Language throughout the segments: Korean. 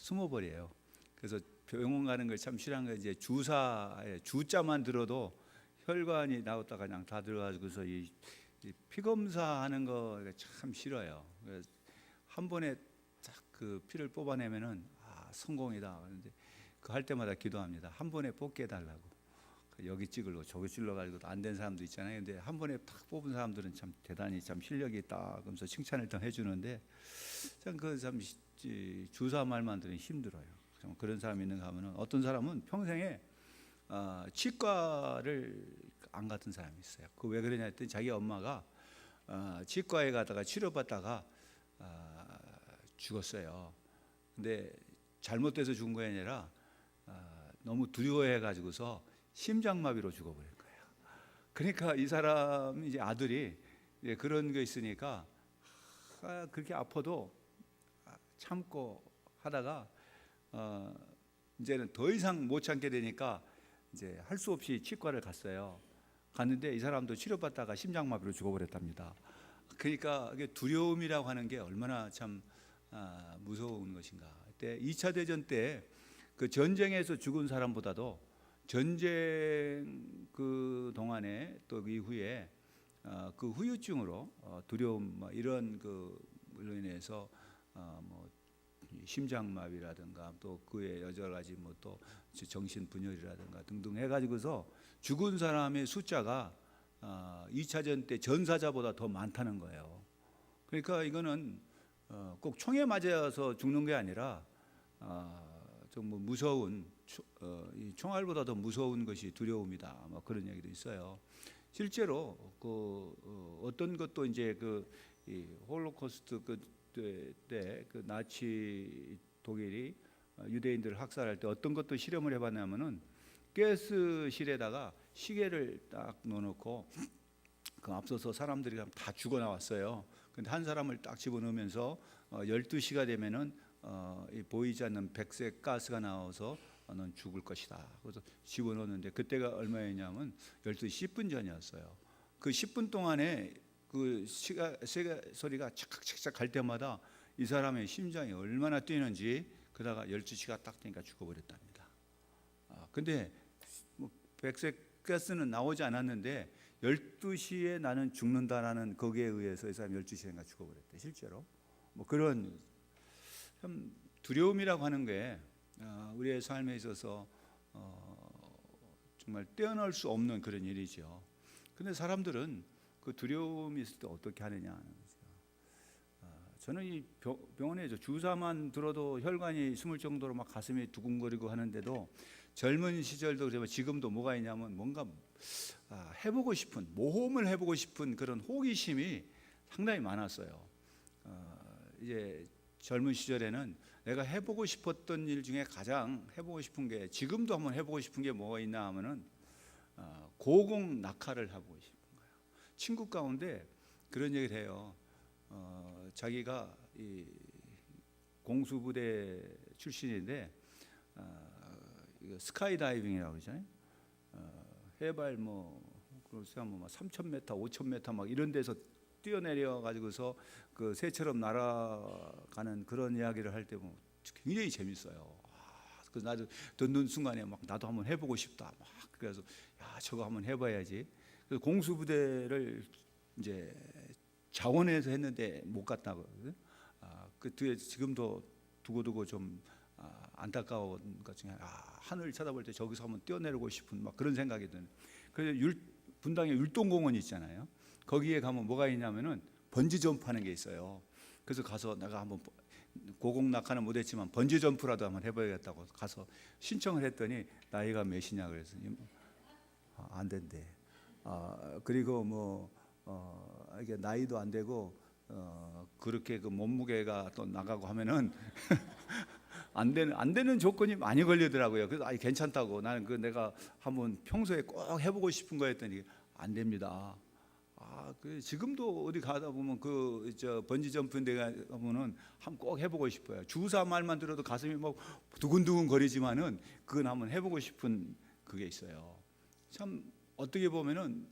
숨어버려요. 그래서 병원 가는 걸 참 싫어하는 거, 이제 주사에 주자만 들어도 혈관이 나왔다가 그냥 다 들어가지고서 이 피검사하는 거 참 싫어요. 그래서 한 번에 딱 그 피를 뽑아내면은 성공이다. 그런데 그 할 때마다 기도합니다. 한 번에 뽑게 해달라고. 여기 찌글로 저기 찔러가지고 안 된 사람도 있잖아요. 근데 한 번에 탁 뽑은 사람들은 참 대단히 참 실력이 있다. 그러면서 칭찬을 더 해주는데 참 주사 말만 들으면 힘들어요. 그런 사람이 있는가 하면은, 어떤 사람은 평생에 치과를 안 갔던 사람이 있어요. 그 왜 그러냐 했더니 자기 엄마가 치과에 가다가 치료받다가 죽었어요. 근데 잘못돼서 죽은 게 아니라 너무 두려워해 가지고서 심장마비로 죽어버린 거예요. 그러니까 이 사람 이제 아들이 이제 그런 거 있으니까 그렇게 아파도 참고 하다가 이제는 더 이상 못 참게 되니까 이제 할 수 없이 치과를 갔어요. 갔는데 이 사람도 치료받다가 심장마비로 죽어버렸답니다. 그러니까 이게 두려움이라고 하는 게 얼마나 참 무서운 것인가. 그때 2차 대전 때 그 전쟁에서 죽은 사람보다도 전쟁 그 동안에 또 그 이후에 그 후유증으로 두려움 이런 그로 인해서 뭐 심장마비라든가 또 그의 여러 가지 뭐 또 정신분열이라든가 등등 해가지고서 죽은 사람의 숫자가 2차 전 때 전사자보다 더 많다는 거예요. 그러니까 이거는 꼭 총에 맞아서 죽는 게 아니라 좀 뭐 무서운 이 총알보다 더 무서운 것이 두려움이다. 뭐 그런 얘기도 있어요. 실제로 어떤 것도 이제 이 홀로코스트 때 그 나치 독일이 유대인들을 학살할 때 어떤 것도 실험을 해봤냐면은 가스실에다가 시계를 딱 넣어놓고 그 앞서서 사람들이 다 죽어 나왔어요. 근데 한 사람을 딱 집어넣으면서 12시가 되면은 이 보이지 않는 백색 가스가 나와서 넌 죽을 것이다. 그래서 집어넣었는데 그때가 얼마였냐면 12시 10분 전이었어요. 그 10분 동안에 그 시계 소리가 착착착착 갈 때마다 이 사람의 심장이 얼마나 뛰는지, 그러다가 12시가 딱 되니까 죽어버렸답니다. 근데 뭐 백색 가스는 나오지 않았는데 12시에 나는 죽는다라는 거기에 의해서 이 사람 12시인가 죽어버렸대. 실제로 뭐 그런 참 두려움이라고 하는 게 우리의 삶에 있어서 정말 떼어낼 수 없는 그런 일이죠. 근데 사람들은 그 두려움이 있을 때 어떻게 하느냐 하는 거죠. 저는 이 병원에 주사만 들어도 혈관이 숨을 정도로 막 가슴이 두근거리고 하는데도 젊은 시절도 그러면 지금도 뭐가 있냐면 뭔가 해보고 싶은, 모험을 해보고 싶은 그런 호기심이 상당히 많았어요. 이제 젊은 시절에는 내가 해보고 싶었던 일 중에 가장 해보고 싶은 게, 지금도 한번 해보고 싶은 게 뭐가 있나 하면은 고공 낙하를 하고 싶은 거예요. 친구 가운데 그런 얘기를 해요. 자기가 이 공수부대 출신인데 스카이 다이빙이라고 그러잖아요. 해발 뭐 3,000m, 5,000m 막 이런 데서 뛰어내려 가지고서 그 새처럼 날아가는 그런 이야기를 할 때 보면 굉장히 재밌어요. 그래서 나도 듣는 순간에 막 나도 한번 해보고 싶다. 막 그래서 야 저거 한번 해봐야지. 그래서 공수부대를 이제 자원해서 했는데 못 갔다고. 그 뒤에 지금도 두고두고 좀 안타까운 것 중에 하늘 쳐다볼 때 저기서 한번 뛰어내리고 싶은 막 그런 생각이 드는. 그래서 분당에 율동공원 있잖아요. 거기에 가면 뭐가 있냐면은 번지 점프하는 게 있어요. 그래서 가서 내가 한번 고공 낙하는 못했지만 번지 점프라도 한번 해봐야겠다고 가서 신청을 했더니 나이가 몇이냐 그래서 안 된대. 그리고 뭐 이게 나이도 안 되고 그렇게 그 몸무게가 또 나가고 하면은 안 되는 조건이 많이 걸리더라고요. 그래서 괜찮다고, 나는 내가 한번 평소에 꼭 해보고 싶은 거였더니 안 됩니다. 지금도 어디 가다 보면 번지 점프인데 가면은 한번 꼭 해보고 싶어요. 주사 말만 들어도 가슴이 막 두근두근 거리지만은 그건 한번 해보고 싶은 그게 있어요. 참 어떻게 보면은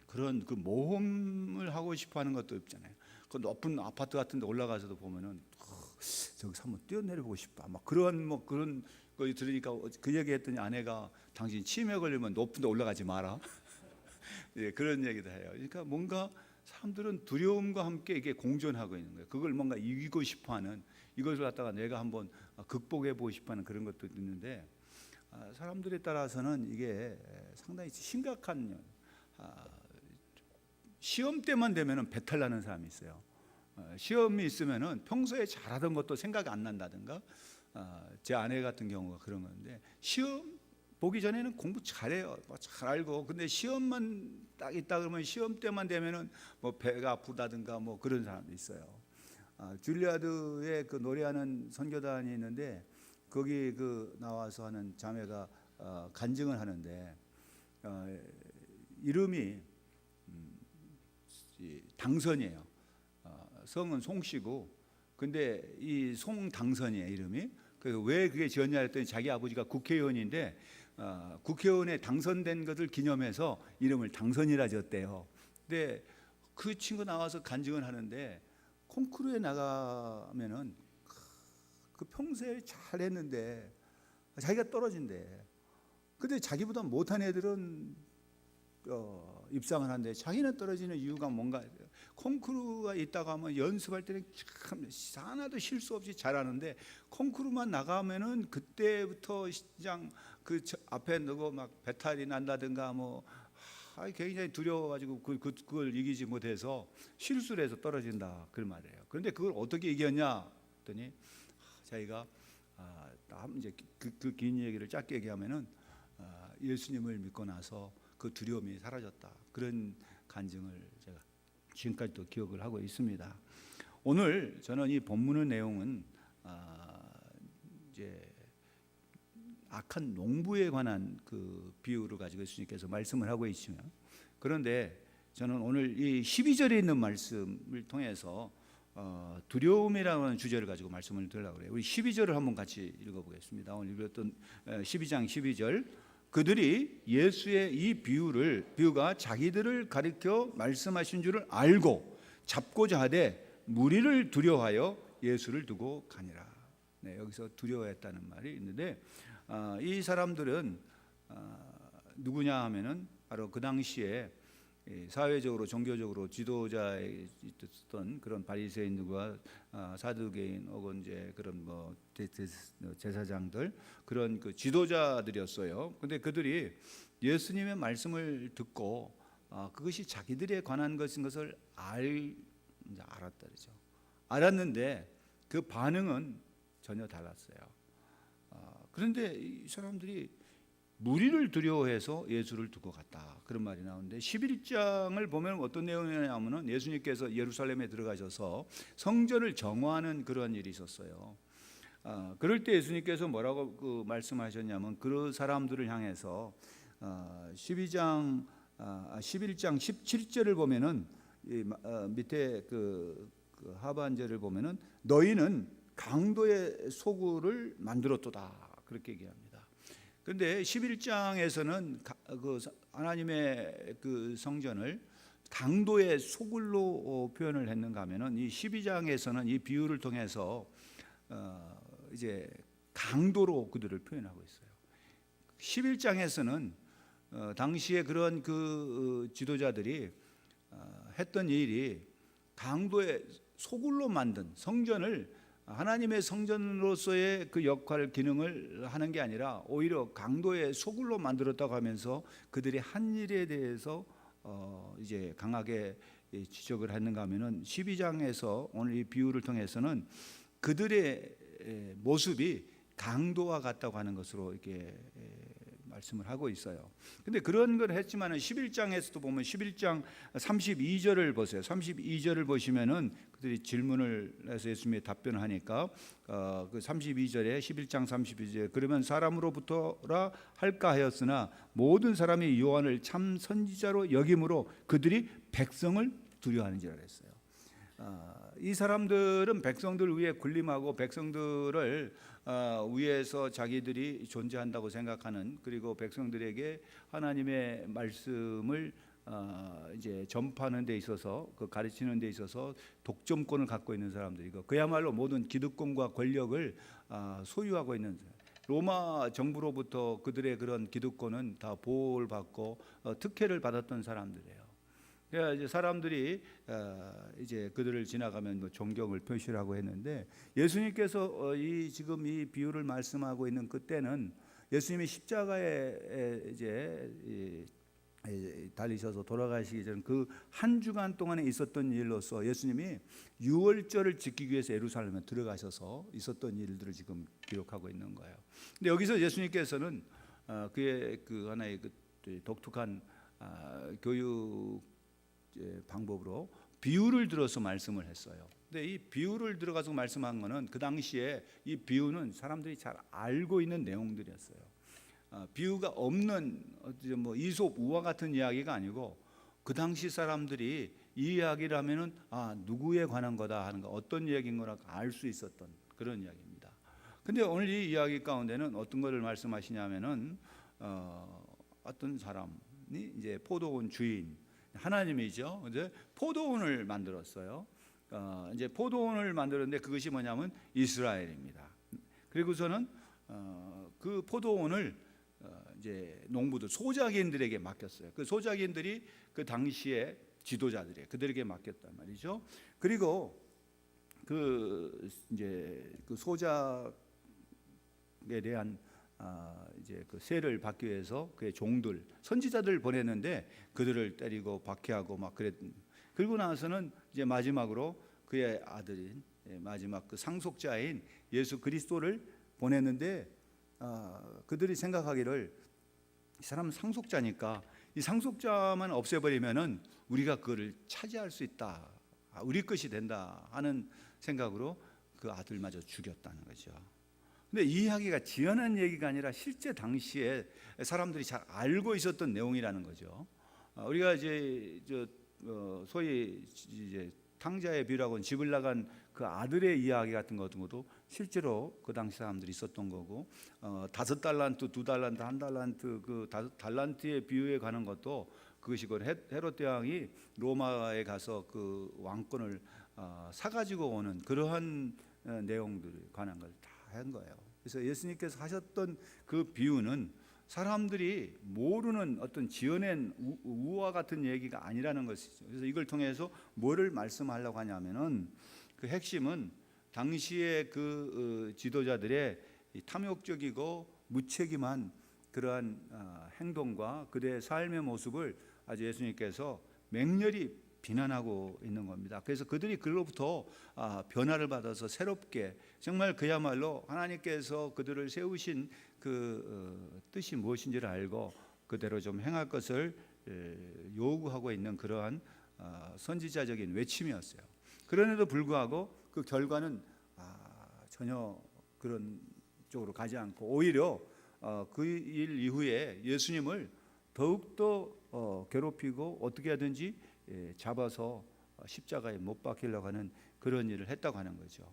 그런 그 모험을 하고 싶어하는 것도 없잖아요. 그 높은 아파트 같은데 올라가서도 보면은 저기서 한번 뛰어내려보고 싶다. 막 그런 거 들으니까 그 얘기했더니 아내가 당신 치매 걸리면 높은 데 올라가지 마라. 예, 그런 얘기도 해요. 그러니까 뭔가 사람들은 두려움과 함께 이게 공존하고 있는 거예요. 그걸 뭔가 이기고 싶어하는, 이것을 갖다가 내가 한번 극복해 보고 싶어하는 그런 것도 있는데, 사람들에 따라서는 이게 상당히 심각한, 시험 때만 되면은 배탈 나는 사람이 있어요. 시험이 있으면은 평소에 잘하던 것도 생각이 안 난다든가, 제 아내 같은 경우가 그런 건데, 시험 보기 전에는 공부 잘해요. 뭐 잘 알고. 근데 시험만 딱 있다 그러면 시험 때만 되면은 뭐 배가 아프다든가 뭐 그런 사람도 있어요. 줄리아드에 그 노래하는 선교단이 있는데, 거기 그 나와서 하는 자매가 간증을 하는데, 이름이 당선이에요. 성은 송씨고, 근데 이 송당선이에요, 이름이. 그래서 왜 그게 지었냐 했더니 자기 아버지가 국회의원인데, 국회의원에 당선된 것을 기념해서 이름을 당선이라 지었대요. 근데 그 친구 나와서 간증을 하는데, 콩쿠르에 나가면은 그 평소에 잘했는데 자기가 떨어진대. 근데 자기보다 못한 애들은 입상을 하는데 자기는 떨어지는 이유가 뭔가, 콩쿠르가 있다가 하면 연습할 때는 참 하나도 실수 없이 잘하는데, 콩쿠르만 나가면은 그때부터 시장 그 앞에 누구 막 배탈이 난다든가 뭐 굉장히 두려워가지고 그걸 이기지 못해서 실수를 해서 떨어진다, 그 말이에요. 그런데 그걸 어떻게 이겼냐 했더니, 자기가 이제 그 긴 얘기를 짧게 얘기하면은, 예수님을 믿고 나서 그 두려움이 사라졌다, 그런 간증을 제가 지금까지도 기억을 하고 있습니다. 오늘 저는 이 본문의 내용은 이제 악한 농부에 관한 그 비유를 가지고 예수님께서 말씀을 하고 있지만, 그런데 저는 오늘 이 12절에 있는 말씀을 통해서 두려움이라는 주제를 가지고 말씀을 드리려고 해요. 우리 12절을 한번 같이 읽어보겠습니다. 오늘 읽었던 12장 12절, 그들이 예수의 이 비유가 자기들을 가리켜 말씀하신 줄을 알고 잡고자 하되 무리를 두려워하여 예수를 두고 가니라. 네, 여기서 두려워했다는 말이 있는데, 이 사람들은 누구냐 하면은 바로 그 당시에 사회적으로 종교적으로 지도자였던 그런 바리새인들과 사두개인 혹은 이제 그런 뭐 제사장들, 그런 그 지도자들이었어요. 근데 그들이 예수님의 말씀을 듣고 그것이 자기들에 관한 것인 것을 알았다 그러죠. 알았는데 그 반응은 전혀 달랐어요. 그런데 이 사람들이 무리를 두려워해서 예수를 두고 갔다, 그런 말이 나오는데, 11장을 보면 어떤 내용이냐면은 예수님께서 예루살렘에 들어가셔서 성전을 정화하는 그런 일이 있었어요. 그럴 때 예수님께서 뭐라고 그 말씀하셨냐면, 그 사람들을 향해서 11장 17절을 보면은 밑에 그 하반절을 보면은 너희는 강도의 소굴을 만들었도다, 그렇게 얘기합니다. 그런데 11장에서는 그 하나님의 그 성전을 강도의 소굴로 표현을 했는가 하면은, 이 12장에서는 이 비유를 통해서 이제 강도로 그들을 표현하고 있어요. 11장에서는 당시에 그런 그 지도자들이 했던 일이 강도의 소굴로 만든 성전을 하나님의 성전으로서의 그 역할 기능을 하는 게 아니라 오히려 강도의 소굴로 만들었다고 하면서 그들이 한 일에 대해서 이제 강하게 지적을 했는가 하면은, 12장에서 오늘 이 비유를 통해서는 그들의 모습이 강도와 같다고 하는 것으로 이렇게 말씀을 하고 있어요. 근데 그런 걸 했지만은 11장에서도 보면 11장 32절을 보세요. 32절을 보시면은 그들이 질문을 해서 예수님이 답변을 하니까 그 32절에 11장 32절에 그러면 사람으로부터라 할까 하였으나 모든 사람이 요한을 참 선지자로 여김으로 그들이 백성을 두려워하는지라 그랬어요. 이 사람들은 백성들 위에 군림하고 백성들을 위에서 자기들이 존재한다고 생각하는, 그리고 백성들에게 하나님의 말씀을 이제 전파하는 데 있어서 그 가르치는 데 있어서 독점권을 갖고 있는 사람들이고 그야말로 모든 기득권과 권력을 소유하고 있는 로마 정부로부터 그들의 그런 기득권은 다 보호를 받고 특혜를 받았던 사람들이에요. 그래서 이제 사람들이 이제 그들을 지나가면 뭐 존경을 표시하고 했는데 예수님께서 지금 이 비유를 말씀하고 있는 그때는 예수님이 십자가에 이제 달리셔서 돌아가시기 전 그 한 주간 동안에 있었던 일로서 예수님이 유월절을 지키기 위해서 예루살렘에 들어가셔서 있었던 일들을 지금 기록하고 있는 거예요. 근데 여기서 예수님께서는 그의 그 하나의 그 독특한 교육 방법으로 비유를 들어서 말씀을 했어요. 근데 이 비유를 들어가서 말씀한 거는 그 당시에 이 비유는 사람들이 잘 알고 있는 내용들이었어요. 비유가 없는 뭐 이솝 우화 같은 이야기가 아니고 그 당시 사람들이 이 이야기를 하면은 누구에 관한 거다 하는 거 어떤 이야기인 거라 알 수 있었던 그런 이야기입니다. 근데 오늘 이 이야기 가운데는 어떤 것을 말씀하시냐면은 어떤 사람이 이제 포도원 주인 하나님이죠. 이제 포도원을 만들었어요. 이제 포도원을 만들었는데 그것이 뭐냐면 이스라엘입니다. 그리고서는 그 포도원을 이제 농부들 소작인들에게 맡겼어요. 그 소작인들이 그 당시에 지도자들이에요. 그들에게 맡겼단 말이죠. 그리고 그 이제 그 소작에 대한 이제 그 세를 받기 위해서 그의 종들 선지자들을 보냈는데 그들을 때리고 박해하고 막 그랬. 그리고 나서는 이제 마지막으로 그의 아들인 마지막 그 상속자인 예수 그리스도를 보냈는데 그들이 생각하기를 이 사람은 상속자니까 이 상속자만 없애버리면은 우리가 그거를 차지할 수 있다, 우리 것이 된다 하는 생각으로 그 아들마저 죽였다는 거죠. 근데 이 이야기가 지어낸 얘기가 아니라 실제 당시에 사람들이 잘 알고 있었던 내용이라는 거죠. 우리가 이제 소위 이제 탕자의 비유라고는 집을 나간 그 아들의 이야기 같은 것도 실제로 그 당시 사람들이 있었던 거고 5달란트, 2달란트, 1달란트 그 5달란트의 비유에 관한 것도 그것이 그 헤롯 대왕이 로마에 가서 그 왕권을 사가지고 오는 그러한 내용들에 관한 걸 다 한 거예요. 그래서 예수님께서 하셨던 그 비유는 사람들이 모르는 어떤 지어낸 우화 같은 얘기가 아니라는 것이죠. 그래서 이걸 통해서 뭐를 말씀하려고 하냐면은 그 핵심은 당시의 그 지도자들의 탐욕적이고 무책임한 그러한 행동과 그들의 삶의 모습을 아주 예수님께서 맹렬히 비난하고 있는 겁니다. 그래서 그들이 그로부터 변화를 받아서 새롭게 정말 그야말로 하나님께서 그들을 세우신 그 뜻이 무엇인지를 알고 그대로 좀 행할 것을 요구하고 있는 그러한 선지자적인 외침이었어요. 그런데도 불구하고 그 결과는 전혀 그런 쪽으로 가지 않고 오히려 그 일 이후에 예수님을 더욱더 괴롭히고 어떻게 하든지 잡아서 십자가에 못 박히려고 하는 그런 일을 했다고 하는 거죠.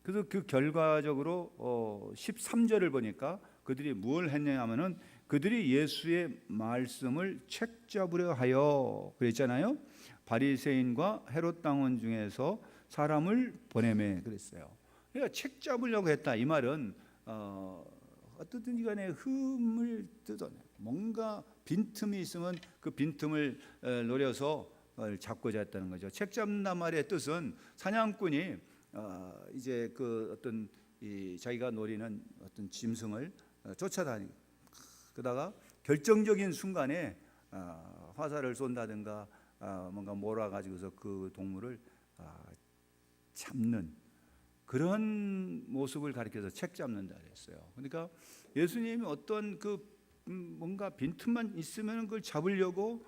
그래서 그 결과적으로 13절을 보니까 그들이 뭘 했냐면은 그들이 예수의 말씀을 책잡으려 하여 그랬잖아요. 바리새인과 헤롯 당원 중에서 사람을 보내매 그랬어요. 그러니까 책잡으려고 했다. 이 말은 어떻든지 간에 흠을 뜯어내 뭔가 빈틈이 있으면 그 빈틈을 노려서 잡고자 했다는 거죠. 책 잡는단 말의 뜻은 사냥꾼이 이제 그 어떤 자기가 노리는 어떤 짐승을 쫓아다니고 그러다가 결정적인 순간에 화살을 쏜다든가 뭔가 몰아가지고서 그 동물을 잡는 그런 모습을 가리켜서 책 잡는다 그랬어요. 그러니까 예수님이 어떤 그 뭔가 빈틈만 있으면 그걸 잡으려고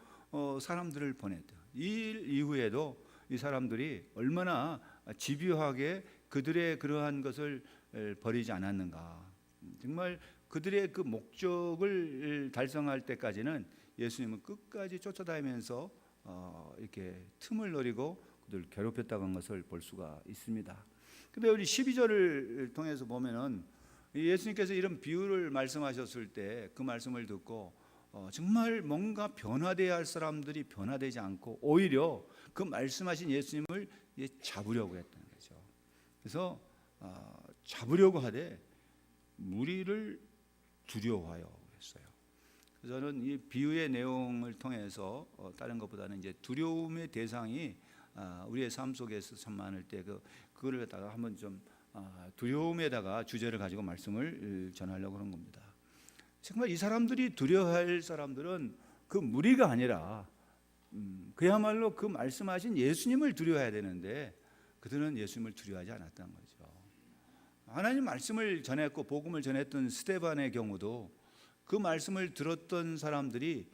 사람들을 보냈다. 이 일 이후에도 이 사람들이 얼마나 집요하게 그들의 그러한 것을 버리지 않았는가. 정말 그들의 그 목적을 달성할 때까지는 예수님은 끝까지 쫓아다니면서 이렇게 틈을 노리고 그들을 괴롭혔다는 것을 볼 수가 있습니다. 근데 우리 12절을 통해서 보면은 예수님께서 이런 비유를 말씀하셨을 때 그 말씀을 듣고 정말 뭔가 변화돼야 할 사람들이 변화되지 않고 오히려 그 말씀하신 예수님을 잡으려고 했다는 거죠. 그래서 잡으려고 하되 무리를 두려워하여 그랬어요. 그래서 저는 이 비유의 내용을 통해서 다른 것보다는 이제 두려움의 대상이 우리의 삶 속에서 참 많을 때 그거를 갖다가 한번 좀 두려움에다가 주제를 가지고 말씀을 전하려고 하는 겁니다. 정말 이 사람들이 두려워할 사람들은 그 무리가 아니라 그야말로 그 말씀하신 예수님을 두려워해야 되는데 그들은 예수님을 두려워하지 않았다는 거죠. 하나님 말씀을 전했고 복음을 전했던 스데반의 경우도 그 말씀을 들었던 사람들이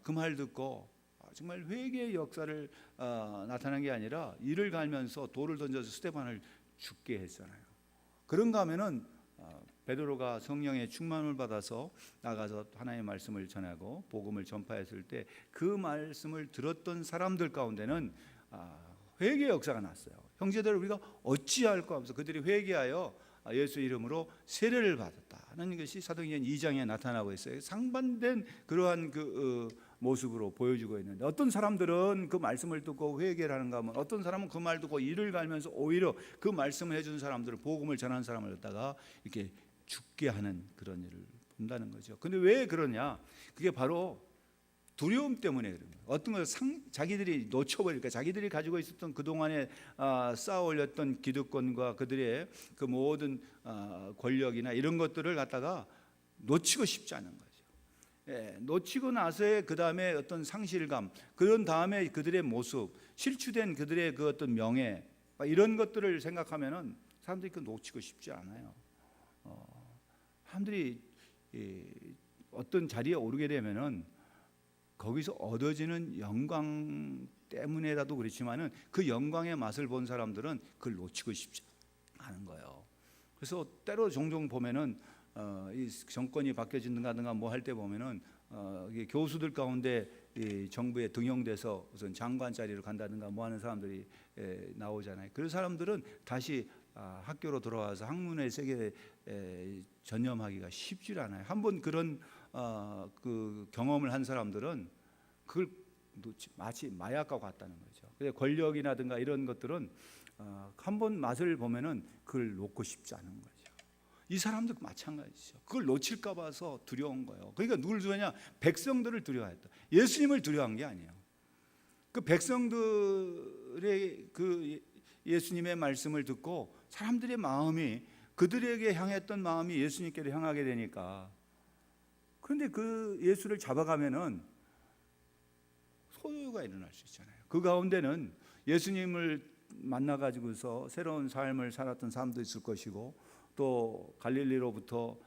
그 말 듣고 정말 회개의 역사를 나타난 게 아니라 이를 갈면서 돌을 던져서 스데반을 죽게 했잖아요. 그런가 하면은 베드로가 성령의 충만을 받아서 나가서 하나님의 말씀을 전하고 복음을 전파했을 때 그 말씀을 들었던 사람들 가운데는 회개 역사가 났어요. 형제들 우리가 어찌할까 하면서 그들이 회개하여 예수 이름으로 세례를 받았다는 것이 사도행전 2장에 나타나고 있어요. 상반된 그러한 모습으로 보여주고 있는데 어떤 사람들은 그 말씀을 듣고 회개를 하는가 하면 어떤 사람은 그 말 듣고 이를 갈면서 오히려 그 말씀을 해준 사람들을 복음을 전한 사람을 갖다가 이렇게 죽게 하는 그런 일을 본다는 거죠. 근데 왜 그러냐? 그게 바로 두려움 때문에 그런 거예요. 어떤 걸 자기들이 놓쳐버릴까? 자기들이 가지고 있었던 그동안에 쌓아 올렸던 기득권과 그들의 그 모든 권력이나 이런 것들을 갖다가 놓치고 싶지 않은 거죠. 놓치고 나서의 그 다음에 어떤 상실감, 그런 다음에 그들의 모습, 실추된 그들의 그 어떤 명예, 이런 것들을 생각하면은 사람들이 그 놓치고 싶지 않아요. 사람들이 어떤 자리에 오르게 되면은 거기서 얻어지는 영광 때문에라도 그렇지만은 그 영광의 맛을 본 사람들은 그걸 놓치고 싶지 않은 거예요. 그래서 때로 종종 보면은 이 정권이 바뀌어진다든가 뭐 할 때 보면은 이게 교수들 가운데 이 정부에 등용돼서 우선 장관 자리로 간다든가 뭐 하는 사람들이 나오잖아요. 그런 사람들은 다시 학교로 돌아와서 학문의 세계에 전념하기가 쉽지 않아요. 한번 그런 그 경험을 한 사람들은 그걸 마치 마약과 같다는 거죠. 그래서 권력이라든가 이런 것들은 한번 맛을 보면은 그걸 놓고 싶지 않은 거죠. 이 사람도 마찬가지죠. 그걸 놓칠까 봐서 두려운 거예요. 그러니까 누굴 두려워하냐? 백성들을 두려워했다. 예수님을 두려워한 게 아니에요. 그 백성들의 그 예수님의 말씀을 듣고 사람들의 마음이 그들에게 향했던 마음이 예수님께로 향하게 되니까. 그런데 그 예수를 잡아가면은 소요가 일어날 수 있잖아요. 그 가운데는 예수님을 만나가지고서 새로운 삶을 살았던 사람도 있을 것이고 또 갈릴리로부터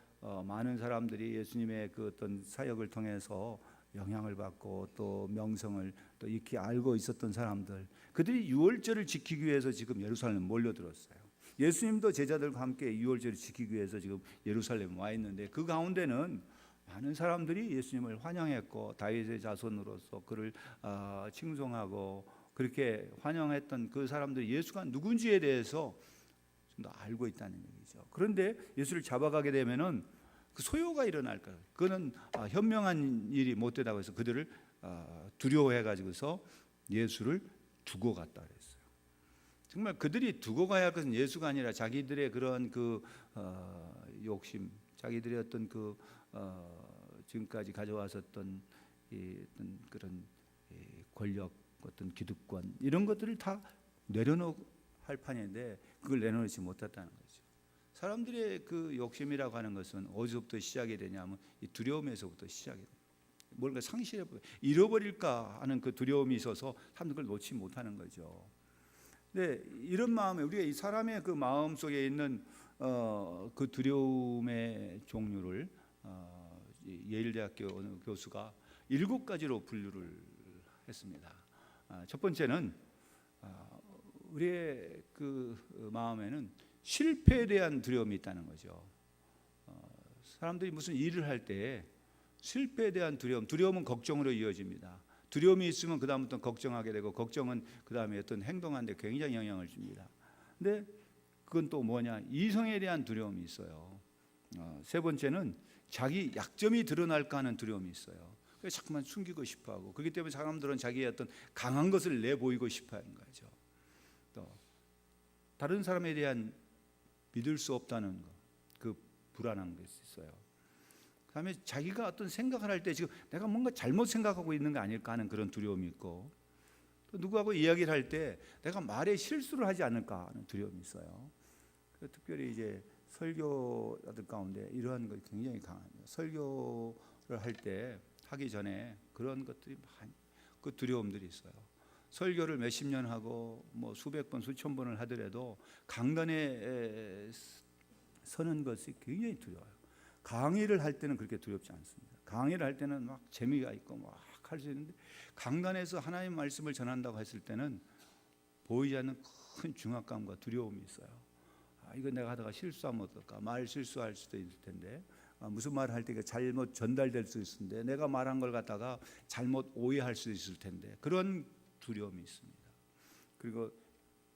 많은 사람들이 예수님의 그 어떤 사역을 통해서 영향을 받고 또 명성을 또 익히 알고 있었던 사람들, 그들이 유월절을 지키기 위해서 지금 예루살렘 몰려들었어요. 예수님도 제자들과 함께 유월절을 지키기 위해서 지금 예루살렘 와 있는데 그 가운데는 많은 사람들이 예수님을 환영했고 다윗의 자손으로서 그를 칭송하고 그렇게 환영했던 그 사람들이 예수가 누군지에 대해서 좀 더 알고 있다는 얘기죠. 그런데 예수를 잡아가게 되면은 그 소요가 일어날 거예요. 그거는 현명한 일이 못 되다고 해서 그들을 두려워해 가지고서 예수를 두고 갔다 그랬어요. 정말 그들이 두고 가야 할 것은 예수가 아니라 자기들의 그런 그 욕심, 자기들의 어떤 그 지금까지 가져왔었던 어떤 그런 권력, 어떤 기득권 이런 것들을 다 내려놓을 판인데 그걸 내려놓지 못했다는 거죠. 사람들의 그 욕심이라고 하는 것은 어디서부터 시작이 되냐면 이 두려움에서부터 시작이 돼요. 뭔가 상실해 잃어버릴까 하는 그 두려움이 있어서 사람들 그걸 놓지 못하는 거죠. 근데 이런 마음에 우리가 이 사람의 그 마음 속에 있는 그 두려움의 종류를 예일대학교 어느 교수가 7가지로 분류를 했습니다. 첫 번째는 우리의 그 마음에는 실패에 대한 두려움이 있다는 거죠. 사람들이 무슨 일을 할 때 실패에 대한 두려움은 걱정으로 이어집니다. 두려움이 있으면 그 다음부터 걱정하게 되고 걱정은 그 다음에 어떤 행동하는데 굉장히 영향을 줍니다. 근데 그건 또 뭐냐? 이성에 대한 두려움이 있어요. 세 번째는 자기 약점이 드러날까 하는 두려움이 있어요. 그래서 자꾸만 숨기고 싶어하고, 그렇기 때문에 사람들은 자기의 어떤 강한 것을 내보이고 싶어하는 거죠. 또 다른 사람에 대한 믿을 수 없다는 것, 그 불안한 것이 있어요. 그다음에 자기가 어떤 생각을 할 때 지금 내가 뭔가 잘못 생각하고 있는 거 아닐까 하는 그런 두려움이 있고, 또 누구하고 이야기를 할 때 내가 말에 실수를 하지 않을까 하는 두려움이 있어요. 특별히 이제 설교자들 가운데 이러한 것이 굉장히 강합니다. 설교를 할 때 하기 전에 그런 것들이 많이, 그 두려움들이 있어요. 설교를 몇십 년 하고 뭐 수백 번 수천 번을 하더라도 강단에 서는 것이 굉장히 두려워요. 강의를 할 때는 그렇게 두렵지 않습니다. 강의를 할 때는 막 재미가 있고 막 할 수 있는데, 강단에서 하나님의 말씀을 전한다고 했을 때는 보이지 않는 큰 중압감과 두려움이 있어요. 이거 내가 하다가 실수하면 어떨까? 말 실수할 수도 있을 텐데, 무슨 말을 할 때 잘못 전달될 수 있는데, 내가 말한 걸 갖다가 잘못 오해할 수 있을 텐데, 그런 두려움이 있습니다. 그리고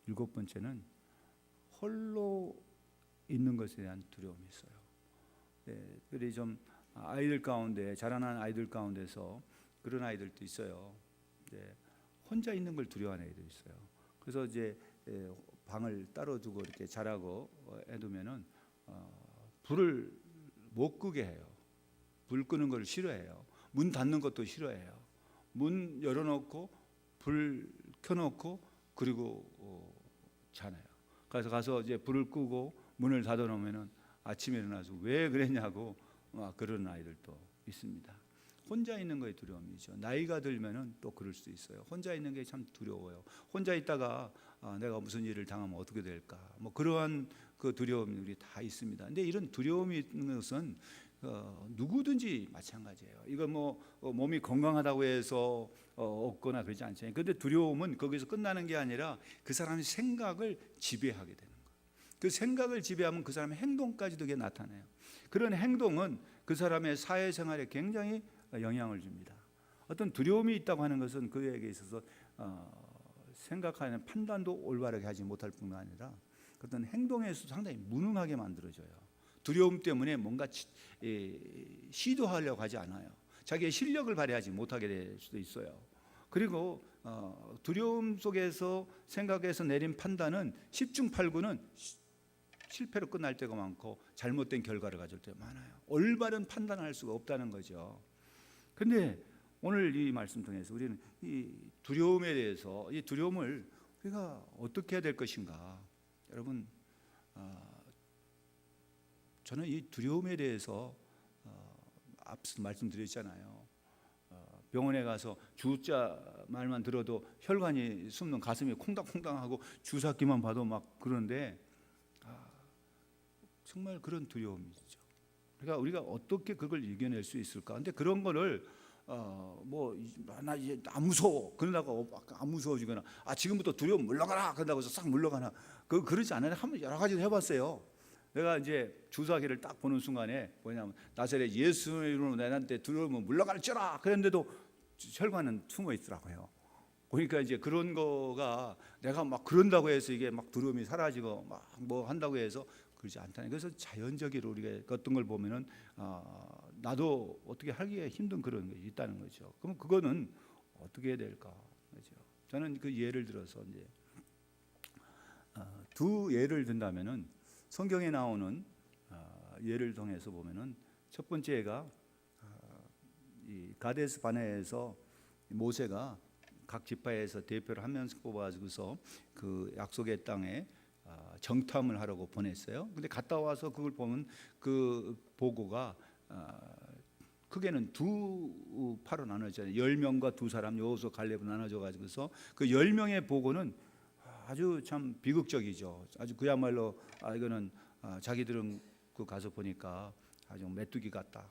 7번째는 홀로 있는 것에 대한 두려움이 있어요. 네, 그래서 좀 아이들 가운데, 자라난 아이들 가운데서 그런 아이들도 있어요. 네, 혼자 있는 걸 두려워하는 애들이 있어요. 그래서 이제 방을 따로 두고 이렇게 자라고 해두면은 불을 못 끄게 해요. 불 끄는 걸 싫어해요. 문 닫는 것도 싫어해요. 문 열어놓고 불 켜놓고 그리고 자나요. 그래서 가서 이제 불을 끄고 문을 닫아놓으면은 아침에 일어나서 왜 그랬냐고 그런 아이들도 있습니다. 혼자 있는 거에 두려움이죠. 나이가 들면은 또 그럴 수 있어요. 혼자 있는 게 참 두려워요. 혼자 있다가 내가 무슨 일을 당하면 어떻게 될까? 뭐 그러한 그 두려움이 다 있습니다. 근데 이런 두려움이 있는 것은 누구든지 마찬가지예요. 이거 뭐 몸이 건강하다고 해서 없거나 그러지 않잖아요. 그런데 두려움은 거기서 끝나는 게 아니라 그 사람의 생각을 지배하게 되는 거예요. 그 생각을 지배하면 그 사람의 행동까지도 그게 나타나요. 그런 행동은 그 사람의 사회생활에 굉장히 영향을 줍니다. 어떤 두려움이 있다고 하는 것은 그에게 있어서 생각하는 판단도 올바르게 하지 못할 뿐만 아니라 어떤 행동에서 상당히 무능하게 만들어져요. 두려움 때문에 뭔가 시도하려고 하지 않아요. 자기의 실력을 발휘하지 못하게 될 수도 있어요. 그리고 두려움 속에서 생각해서 내린 판단은 10중 8구는 실패로 끝날 때가 많고 잘못된 결과를 가질 때가 많아요. 올바른 판단을 할 수가 없다는 거죠. 그런데 오늘 이 말씀 통해서 우리는 이 두려움에 대해서, 이 두려움을 우리가 어떻게 해야 될 것인가. 여러분, 저는 이 두려움에 대해서 앞서 말씀드렸잖아요. 병원에 가서 주자 말만 들어도 혈관이 숨는, 가슴이 콩닥콩닥하고 주사기만 봐도 막 그런데 정말 그런 두려움이죠. 그러니까 우리가 어떻게 그걸 이겨낼 수 있을까? 근데 그런 거를 나 이제 안 무서워 그러다가 안 무서워지거나 지금부터 두려움 물러가라 그런다고 해서 싹 물러가나, 그러지 않아요. 한번 여러 가지 해봤어요. 내가 이제 주사기를 딱 보는 순간에 뭐냐면 나사렛 예수의 이름으로 내한테 두려우면 물러갈지어라 그랬는데도 혈관은 숨어 있더라고요. 그러니까 이제 그런 거가 내가 막 그런다고 해서 이게 막 두려움이 사라지고 막 뭐 한다고 해서 그러지 않다는. 그래서 자연적으로 우리가 어떤 걸 보면은 나도 어떻게 하기에 힘든 그런 게 있다는 거죠. 그럼 그거는 어떻게 해야 될까? 그렇죠. 저는 그 예를 들어서 이제 두 예를 든다면은 성경에 나오는 예를 통해서 보면은 첫 번째가 이 가데스 바네에서 모세가 각 지파에서 대표를 한 명씩 뽑아가지고서 그 약속의 땅에 정탐을 하라고 보냈어요. 근데 갔다 와서 그걸 보면 그 보고가 크게는 두 파로 나눠져요. 10명과 두 사람, 여호수아 갈렙으로 나눠져 가지고서 그 10명의 보고는 아주 참 비극적이죠. 아주 그야말로 이거는 자기들은 그 가서 보니까 아주 메뚜기 같다.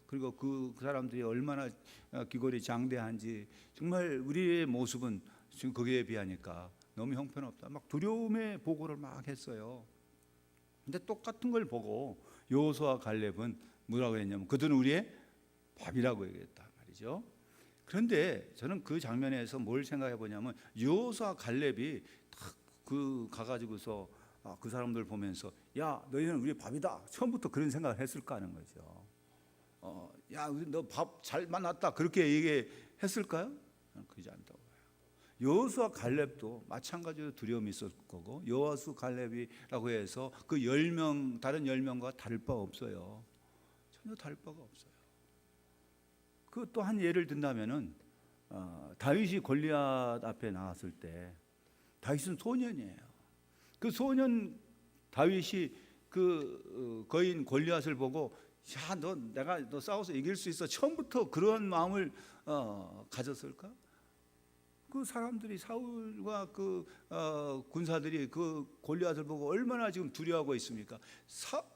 그리고 그 사람들이 얼마나 귀골이 장대한지, 정말 우리의 모습은 지금 거기에 비하니까 너무 형편없다. 막 두려움의 보고를 막 했어요. 근데 똑같은 걸 보고 여호수아 갈렙은 뭐라고 했냐면 그들은 우리의 밥이라고 얘기했단 말이죠. 그런데 저는 그 장면에서 뭘 생각해 보냐면 여호수아 갈렙이 딱 그 가가지고서 그 사람들 보면서 야 너희는 우리의 밥이다 처음부터 그런 생각을 했을까 하는 거죠. 야, 너 밥 잘 만났다 그렇게 얘기했을까요? 그러지 않다고 봐요. 여호수아 갈렙도 마찬가지로 두려움이 있었을 거고, 여호수 갈렙이라고 해서 그 10명 다른 10명과 다를 바 없어요. 전혀 다를 바가 없어요. 그 또 한 예를 든다면은 다윗이 골리앗 앞에 나왔을 때, 다윗은 소년이에요. 그 소년 다윗이 그 거인 골리앗을 보고, 야, 너 싸워서 이길 수 있어. 처음부터 그런 마음을 가졌을까? 그 사람들이, 사울과 그 군사들이 그 골리앗을 보고 얼마나 지금 두려워하고 있습니까?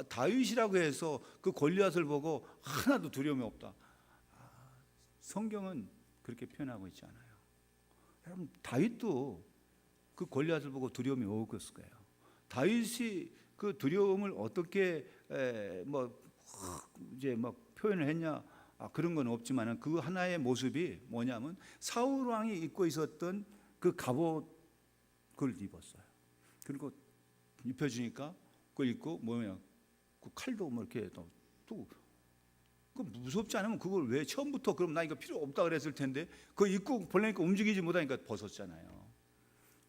다윗이라고 해서 그 골리앗을 보고 하나도 두려움이 없다. 성경은 그렇게 표현하고 있지 않아요. 여러분, 다윗도 그 골리앗을 보고 두려움이 없었을 거예요. 다윗이 그 두려움을 어떻게 이제 막 표현을 했냐? 그런 건 없지만은 그 하나의 모습이 뭐냐면, 사울 왕이 입고 있었던 그 갑옷, 그걸 입었어요. 그리고 입혀주니까 그걸 입고 그 칼도 뭐 이렇게 또 그 무섭지 않으면 그걸 왜 처음부터, 그럼 나 이거 필요 없다 그랬을 텐데, 그거 입고 보려니까 움직이지 못하니까 벗었잖아요.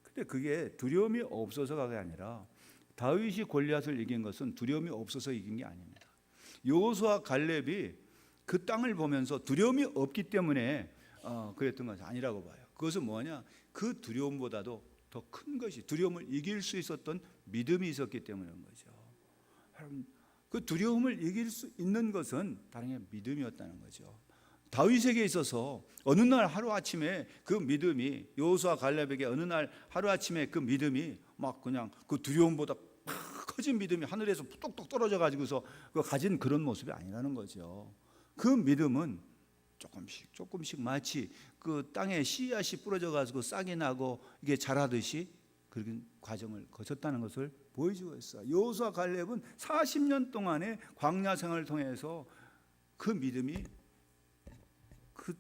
근데 그게 두려움이 없어서가 아니라, 다윗이 골리앗을 이긴 것은 두려움이 없어서 이긴 게 아닙니다. 여호수아 갈렙이 그 땅을 보면서 두려움이 없기 때문에 그랬던 것이 아니라고 봐요. 그것은 뭐냐? 그 두려움보다도 더 큰 것이, 두려움을 이길 수 있었던 믿음이 있었기 때문인 거죠. 그 두려움을 이길 수 있는 것은 다른 게 믿음이었다는 거죠. 다윗에게 있어서 어느 날 하루아침에 그 믿음이, 여호수아 갈렙에게 어느 날 하루아침에 그 믿음이 막 그냥 그 두려움보다 커진 믿음이 하늘에서 뚝뚝 떨어져 가지고서 가진 그런 모습이 아니라는 거죠. 그 믿음은 조금씩 마치 그 땅에 씨앗이 뿌려져 가지고 싹이 나고 이게 자라듯이 그런 과정을 거쳤다는 것을 보여주고 있어요. 여호수아 갈렙은 40년 동안의 광야 생활을 통해서 그 믿음이, 그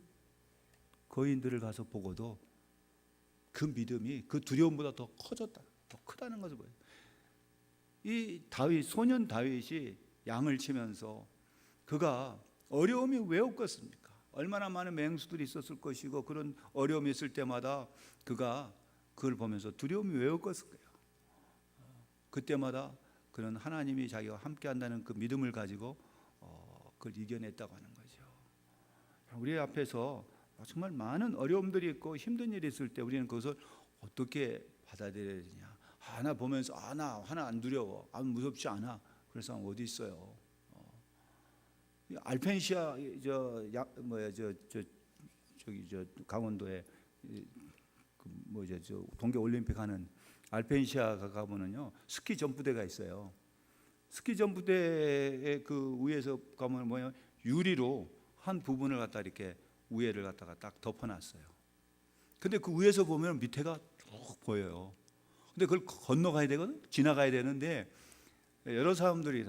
거인들을 가서 보고도 그 믿음이 그 두려움보다 더 커졌다, 더 크다는 것을 보여요. 이 다윗, 소년 다윗이 양을 치면서 그가 어려움이 왜 없겠습니까? 얼마나 많은 맹수들이 있었을 것이고, 그런 어려움이 있을 때마다 그가 그걸 보면서 두려움이 왜 없겠을까요? 그때마다 그런 하나님이 자기와 함께 한다는 그 믿음을 가지고 그걸 이겨냈다고 하는 거죠. 우리 앞에서 정말 많은 어려움들이 있고 힘든 일이 있을 때 우리는 그것을 어떻게 받아들여야 되냐? 나 보면서 나 하나 안 두려워, 무섭지 않아. 그래서 어디 있어요? 알펜시아 강원도에 동계 올림픽 하는 알펜시아가 가보면요, 스키 점프대가 있어요. 스키 점프대의 그 위에서 가면 유리로 한 부분을 갖다 이렇게 위에를 갖다가 딱 덮어놨어요. 근데 그 위에서 보면 밑에가 쭉 보여요. 근데 그걸 건너가야 되거든, 지나가야 되는데, 여러 사람들이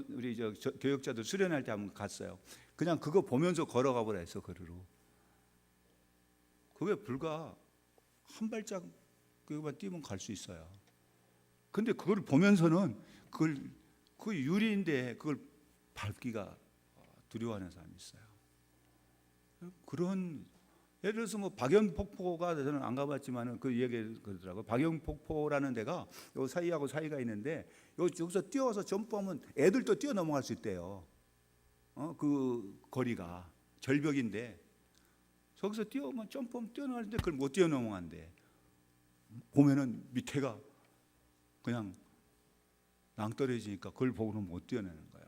우리 교역자들 수련할 때 한번 갔어요. 그냥 그거 보면서 걸어가 보라 했어, 거리로. 그게 불과 한 발짝 그거만 뛰면 갈 수 있어요. 근데 그걸 보면서는 그 유리인데 그걸 밟기가 두려워하는 사람이 있어요. 그런, 예를 들어서 박영폭포가, 저는 안 가봤지만은 그 얘기 그러더라고요. 박영폭포라는 데가 요 사이하고 사이가 있는데, 여기서 뛰어서 점프하면 애들도 뛰어 넘어갈 수 있대요. 그 거리가 절벽인데, 저기서 뛰어면 점프하면 뛰어넘는데 그걸 못 뛰어 넘어간대. 보면은 밑에가 그냥 낭떠러지니까 그걸 보고는 못 뛰어내는 거야.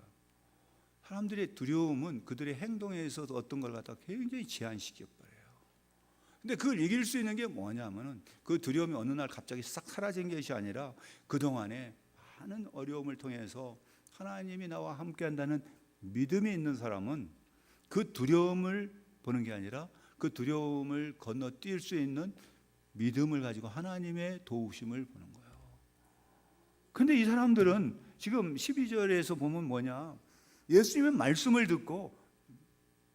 사람들의 두려움은 그들의 행동에 있어서 어떤 걸 갖다 굉장히 제한시켜버려요. 근데 그걸 이길 수 있는 게 뭐냐면은, 그 두려움이 어느 날 갑자기 싹 사라진 것이 아니라, 그동안에 많은 어려움을 통해서 하나님이 나와 함께 한다는 믿음이 있는 사람은 그 두려움을 보는 게 아니라 그 두려움을 건너뛸 수 있는 믿음을 가지고 하나님의 도우심을 보는 거예요. 근데 이 사람들은 지금 12절에서 보면 뭐냐? 예수님의 말씀을 듣고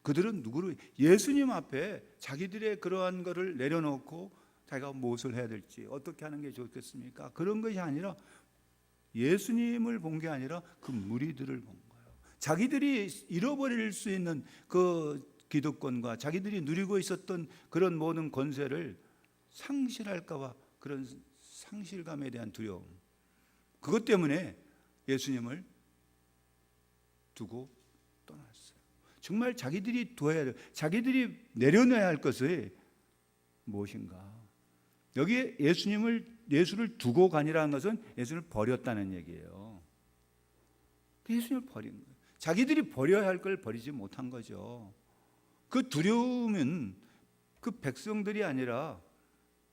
그들은 누구를, 예수님 앞에 자기들의 그러한 것을 내려놓고 자기가 무엇을 해야 될지, 어떻게 하는 게 좋겠습니까? 그런 것이 아니라 예수님을 본 게 아니라 그 무리들을 본 거예요. 자기들이 잃어버릴 수 있는 그 기득권과 자기들이 누리고 있었던 그런 모든 권세를 상실할까 봐 그런 상실감에 대한 두려움, 그것 때문에 예수님을 두고 떠났어요. 정말 자기들이 둬야 돼. 자기들이 내려놔야 할 것이 무엇인가? 여기에 예수를 두고 가니라는 것은 예수를 버렸다는 얘기예요. 예수님을 버린 거예요. 자기들이 버려야 할 걸 버리지 못한 거죠. 그 두려움은 그 백성들이 아니라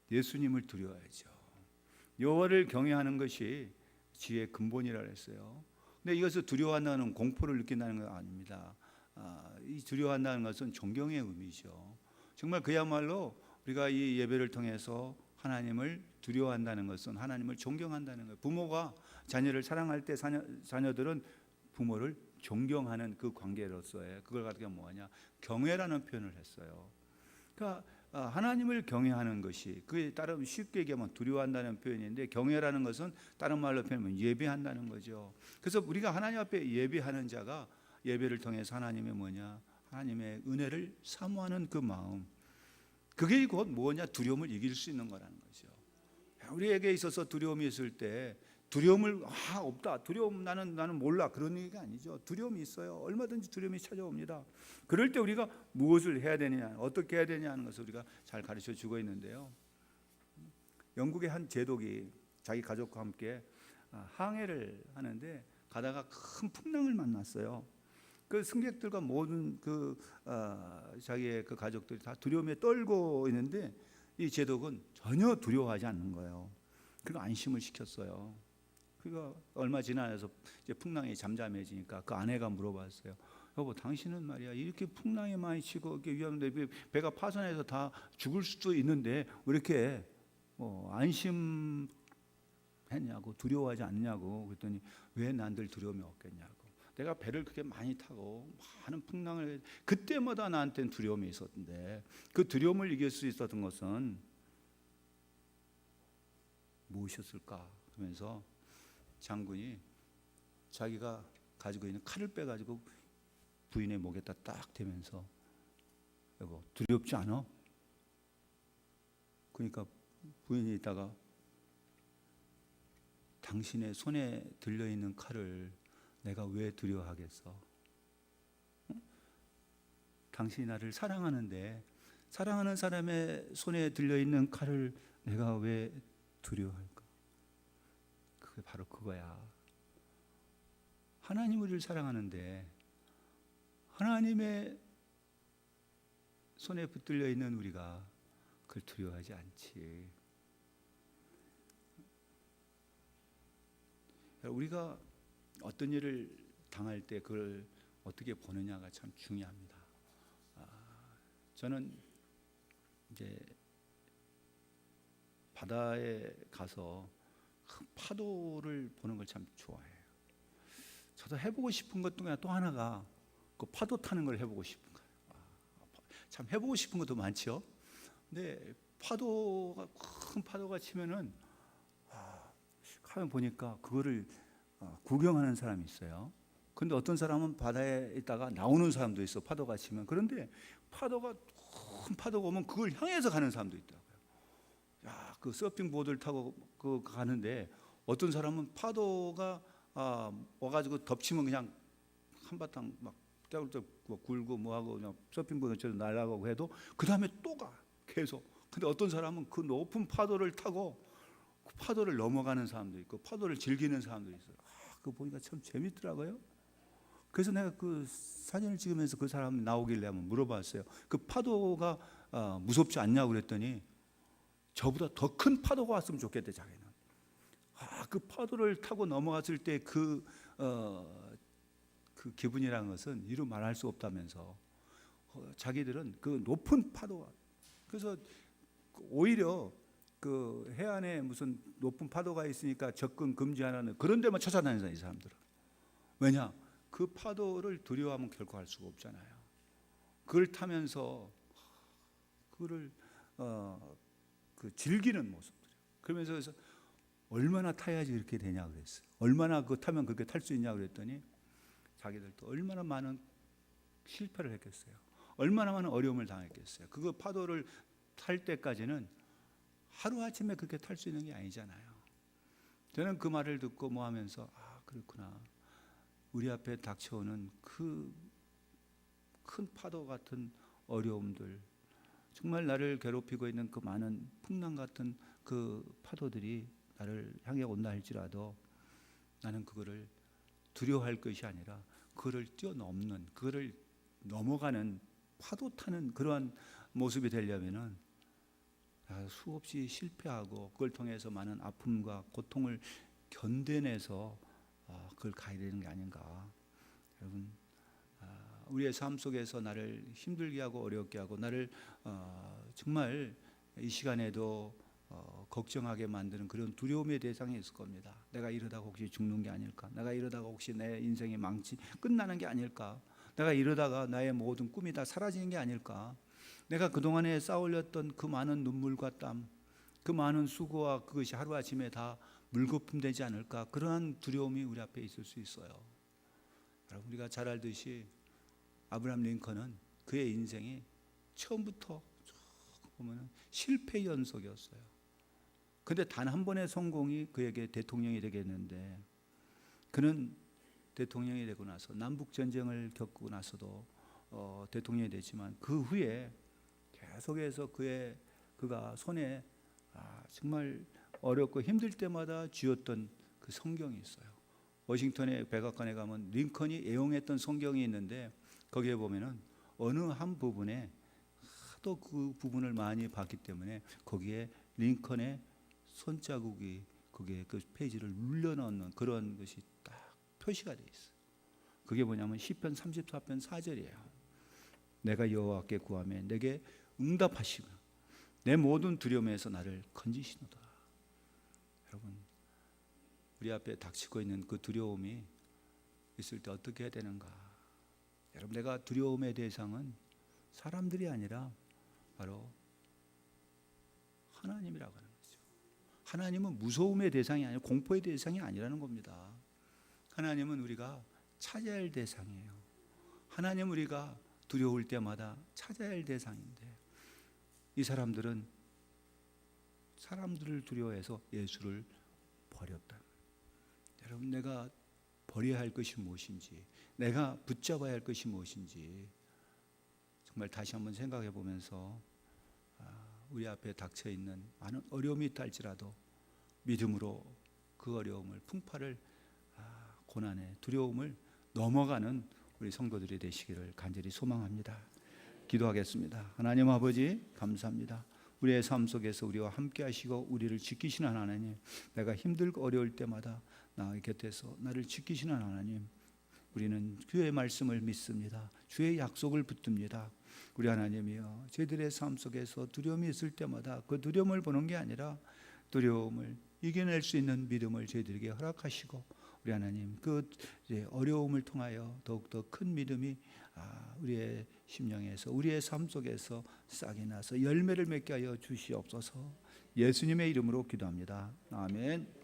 예수님을 두려워야죠. 여호와를 경외하는 것이 지혜의 근본이라 했어요. 근데 이것을 두려워한다는 공포를 느낀다는 건 아닙니다. 이 두려워한다는 것은 존경의 의미죠. 정말 그야말로 우리가 이 예배를 통해서 하나님을 두려워한다는 것은 하나님을 존경한다는 거예요. 부모가 자녀를 사랑할 때 자녀들은 부모를 존경하는 그 관계로서의 그걸 가지고 뭐하냐, 경외라는 표현을 했어요. 그러니까 하나님을 경외하는 것이, 그에 따르면 쉽게 얘기하면 두려워한다는 표현인데, 경외라는 것은 다른 말로 표현하면 예배한다는 거죠. 그래서 우리가 하나님 앞에 예배하는 자가 예배를 통해서 하나님의 하나님의 은혜를 사모하는 그 마음, 그게 곧 뭐냐, 두려움을 이길 수 있는 거라는 거죠. 우리에게 있어서 두려움이 있을 때 두려움을 없다, 두려움 나는 몰라, 그런 얘기가 아니죠. 두려움이 있어요. 얼마든지 두려움이 찾아옵니다. 그럴 때 우리가 무엇을 해야 되느냐, 어떻게 해야 되냐 하는 것을 우리가 잘 가르쳐 주고 있는데요. 영국의 한 제독이 자기 가족과 함께 항해를 하는데 가다가 큰 풍랑을 만났어요. 그 승객들과 모든 자기의 그 가족들이 다 두려움에 떨고 있는데 이 제독은 전혀 두려워하지 않는 거예요. 그리고 안심을 시켰어요. 그가 얼마 지나서 이제 풍랑이 잠잠해지니까 그 아내가 물어봤어요. 여보, 당신은 말이야 이렇게 풍랑이 많이 치고 이렇게 위험한데 배가 파손해서 다 죽을 수도 있는데 왜 이렇게 안심했냐고, 두려워하지 않냐고. 그랬더니 왜 난들 두려움이 없겠냐고. 내가 배를 그렇게 많이 타고 많은 풍랑을, 그때마다 나한테는 두려움이 있었는데 그 두려움을 이길 수 있었던 것은 무엇이었을까 하면서 장군이 자기가 가지고 있는 칼을 빼가지고 부인의 목에다 딱 대면서, 여보 두렵지 않아? 그러니까 부인이 있다가 당신의 손에 들려있는 칼을 내가 왜 두려워하겠어? 당신이 나를 사랑하는데 사랑하는 사람의 손에 들려있는 칼을 내가 왜 두려워할까? 그게 바로 그거야. 하나님 우리를 사랑하는데 하나님의 손에 붙들려 있는 우리가 그걸 두려워하지 않지. 우리가 어떤 일을 당할 때 그걸 어떻게 보느냐가 참 중요합니다. 저는 이제 바다에 가서 큰 파도를 보는 걸 참 좋아해요. 저도 해보고 싶은 것 중에 또 하나가 그 파도 타는 걸 해보고 싶은 거예요. 참 해보고 싶은 것도 많죠. 근데 파도가, 큰 파도가 치면은 가면 보니까 그거를 구경하는 사람이 있어요. 근데 어떤 사람은 바다에 있다가 나오는 사람도 있어, 파도가 치면. 그런데 파도가, 큰 파도가 오면 그걸 향해서 가는 사람도 있더라고요. 그 서핑 보드를 타고 가는데 어떤 사람은 파도가 와가지고 덮치면 그냥 한바탕 막 떼굴떼굴 굴고 뭐하고 그냥 서핑 보드처럼 날아가고 해도 그 다음에 또 가 계속. 근데 어떤 사람은 그 높은 파도를 타고 그 파도를 넘어가는 사람도 있고 파도를 즐기는 사람도 있어요. 그거 보니까 참 재밌더라고요. 그래서 내가 그 사진을 찍으면서 그 사람 나오길래 한번 물어봤어요. 그 파도가 무섭지 않냐고 그랬더니 저보다 더 큰 파도가 왔으면 좋겠대, 자기는. 그 파도를 타고 넘어갔을 때 그 기분이라는 것은 이루 말할 수 없다면서 자기들은 그 높은 파도가, 그래서 오히려 그 해안에 무슨 높은 파도가 있으니까 접근 금지하는 그런 데만 찾아다니잖아요, 이 사람들은. 왜냐? 그 파도를 두려워하면 결코 할 수가 없잖아요. 그걸 타면서 그거를 즐기는 모습들. 그러면서 얼마나 타야지 이렇게 되냐 그랬어요. 얼마나 그거 타면 그렇게 탈 수 있냐 그랬더니 자기들도 얼마나 많은 실패를 했겠어요. 얼마나 많은 어려움을 당했겠어요. 그거 파도를 탈 때까지는 하루아침에 그렇게 탈 수 있는 게 아니잖아요. 저는 그 말을 듣고 뭐 하면서 그렇구나. 우리 앞에 닥쳐오는 그 큰 파도 같은 어려움들, 정말 나를 괴롭히고 있는 그 많은 풍랑 같은 그 파도들이 나를 향해 온다 할지라도 나는 그거를 두려워할 것이 아니라 그거를 뛰어넘는, 그거를 넘어가는, 파도 타는 그러한 모습이 되려면은 수없이 실패하고 그걸 통해서 많은 아픔과 고통을 견뎌내서 그걸 가야 되는 게 아닌가. 여러분, 우리의 삶 속에서 나를 힘들게 하고 어렵게 하고 나를 정말 이 시간에도 걱정하게 만드는 그런 두려움의 대상이 있을 겁니다. 내가 이러다가 혹시 죽는 게 아닐까? 내가 이러다가 혹시 내 인생의 망치 끝나는 게 아닐까? 내가 이러다가 나의 모든 꿈이 다 사라지는 게 아닐까? 내가 그동안에 쌓아올렸던 그 많은 눈물과 땀, 그 많은 수고와 그것이 하루아침에 다 물거품 되지 않을까? 그러한 두려움이 우리 앞에 있을 수 있어요. 여러분, 우리가 잘 알듯이 아브라함 링컨은 그의 인생이 처음부터 쭉 보면 실패 연속이었어요. 그런데 단 한 번의 성공이 그에게 대통령이 되겠는데, 그는 대통령이 되고 나서 남북 전쟁을 겪고 나서도 대통령이 됐지만 그 후에 계속해서 그가 손에 정말 어렵고 힘들 때마다 쥐었던 그 성경이 있어요. 워싱턴의 백악관에 가면 링컨이 애용했던 성경이 있는데 거기에 보면은 어느 한 부분에 하도 그 부분을 많이 봤기 때문에 거기에 링컨의 손자국이 거기에 그 페이지를 눌려 넣는 그런 것이 딱 표시가 돼 있어요. 그게 뭐냐면 시편 34편 4절이에요. 내가 여호와께 구하며 내게 응답하시며 내 모든 두려움에서 나를 건지시노다. 여러분, 우리 앞에 닥치고 있는 그 두려움이 있을 때 어떻게 해야 되는가? 여러분, 내가 두려움의 대상은 사람들이 아니라 바로 하나님이라고 하는 거죠. 하나님은 무서움의 대상이 아니라 공포의 대상이 아니라는 겁니다. 하나님은 우리가 찾아야 할 대상이에요. 하나님 우리가 두려울 때마다 찾아야 할 대상인데 이 사람들은 사람들을 두려워해서 예수를 버렸다. 여러분, 내가 버려야 할 것이 무엇인지, 내가 붙잡아야 할 것이 무엇인지 정말 다시 한번 생각해 보면서 우리 앞에 닥쳐 있는 많은 어려움이 있다 할지라도 믿음으로 그 어려움을, 풍파를, 고난의 두려움을 넘어가는 우리 성도들이 되시기를 간절히 소망합니다. 기도하겠습니다. 하나님 아버지, 감사합니다. 우리의 삶 속에서 우리와 함께 하시고 우리를 지키시는 하나님, 내가 힘들고 어려울 때마다 나의 곁에서 나를 지키시는 하나님, 우리는 주의 말씀을 믿습니다. 주의 약속을 붙듭니다. 우리 하나님이여, 저희들의 삶 속에서 두려움이 있을 때마다 그 두려움을 보는 게 아니라 두려움을 이겨낼 수 있는 믿음을 저희들에게 허락하시고, 우리 하나님 그 어려움을 통하여 더욱더 큰 믿음이 우리의 심령에서, 우리의 삶 속에서 싹이 나서 열매를 맺게 하여 주시옵소서. 예수님의 이름으로 기도합니다. 아멘.